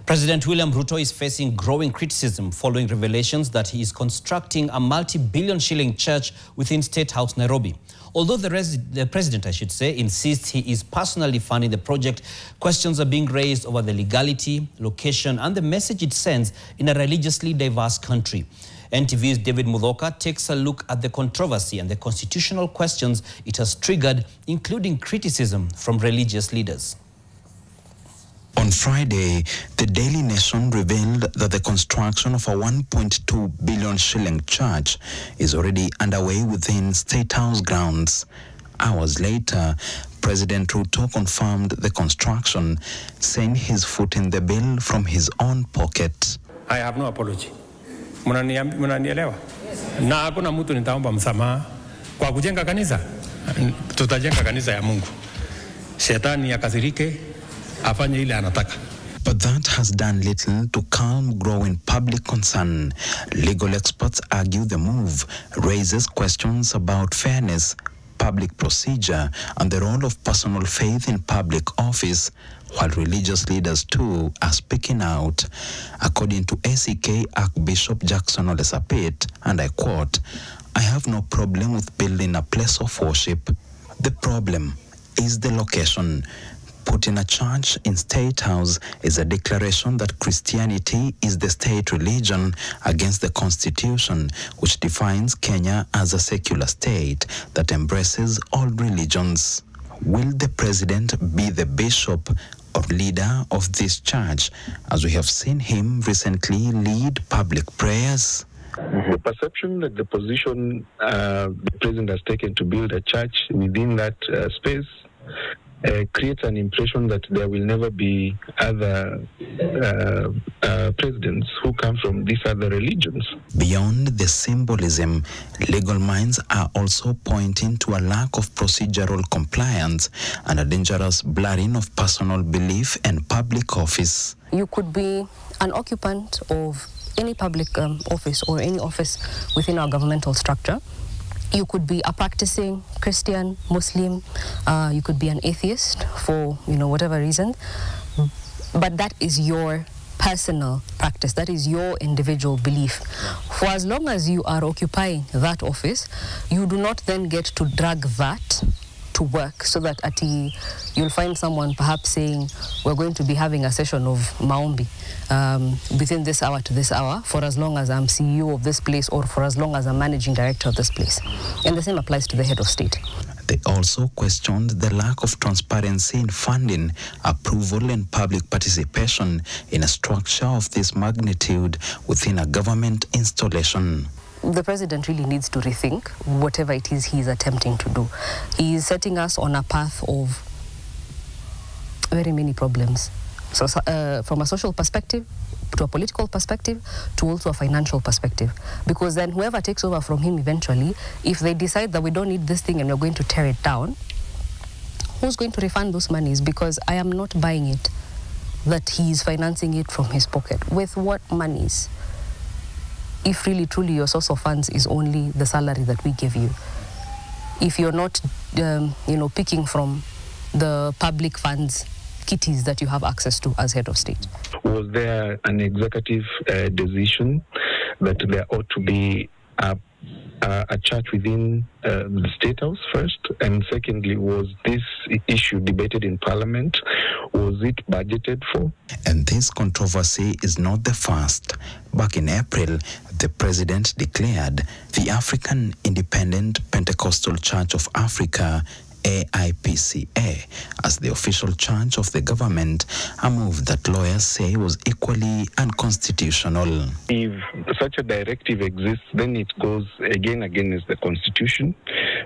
President William Ruto is facing growing criticism following revelations that he is constructing a multi-billion shilling church within State House, Nairobi. Although the president, insists he is personally funding the project, questions are being raised over the legality, location, and the message it sends in a religiously diverse country. NTV's David Mudhoka takes a look at the controversy and the constitutional questions it has triggered, including criticism from religious leaders. On Friday, the Daily Nation revealed that the construction of a 1.2 billion shilling church is already underway within State House grounds. Hours later, President Ruto confirmed the construction, saying he's footing the bill from his own pocket. I have no apology. Mnanielewa? Na hakuna mtu nitaomba msamaha kwa kujenga kanisa. Tutajenga kanisa ya Mungu. Shetani akasirike. But that has done little to calm growing public concern. Legal experts argue the move raises questions about fairness, public procedure, and the role of personal faith in public office, while religious leaders too are speaking out. According to ACK Archbishop Jackson Olesapit, and I quote, "I have no problem with building a place of worship. The problem is the location. Putting a church in State House is a declaration that Christianity is the state religion against the Constitution, which defines Kenya as a secular state that embraces all religions. Will the president be the bishop or leader of this church, as we have seen him recently lead public prayers?" The perception that the position the president has taken to build a church within that space creates an impression that there will never be other presidents who come from these other religions. Beyond the symbolism, legal minds are also pointing to a lack of procedural compliance and a dangerous blurring of personal belief and public office. You could be an occupant of any public office or any office within our governmental structure. You could be a practicing Christian, Muslim, you could be an atheist for, whatever reason. But that is your personal practice. That is your individual belief. For as long as you are occupying that office, you do not then get to drag that to work, so that you'll find someone perhaps saying, we're going to be having a session of maombi within this hour to this hour for as long as I'm CEO of this place or for as long as I'm managing director of this place. And the same applies to the head of state. They also questioned the lack of transparency in funding, approval, and public participation in a structure of this magnitude within a government installation. The president really needs to rethink whatever it is he is attempting to do. He is setting us on a path of very many problems. So from a social perspective, to a political perspective, to also a financial perspective. Because then whoever takes over from him eventually, if they decide that we don't need this thing and we're going to tear it down, who's going to refund those monies? Because I am not buying it that he is financing it from his pocket. With what monies? If really, truly, your source of funds is only the salary that we give you, if you're not, picking from the public funds, kitties that you have access to as head of state. Was there an executive decision that there ought to be a church within the State House first? And secondly, was this issue debated in Parliament? Was it budgeted for? And this controversy is not the first. Back in April, the president declared the African Independent Pentecostal Church of Africa, AIPCA, as the official church of the government, a move that lawyers say was equally unconstitutional. If such a directive exists, then it goes again against the Constitution,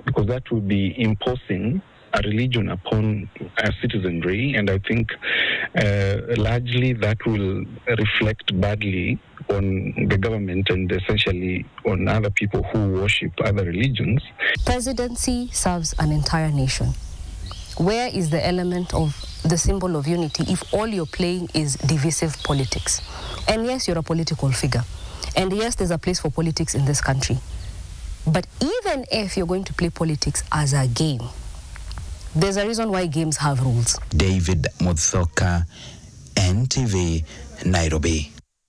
because that would be imposing a religion upon a citizenry, and I think largely that will reflect badly on the government and essentially on other people who worship other religions. Presidency serves an entire nation. Where is the element of the symbol of unity if all you're playing is divisive politics? And yes, you're a political figure. And yes, there's a place for politics in this country. But even if you're going to play politics as a game, there's a reason why games have rules. David Mudhoka, NTV, Nairobi.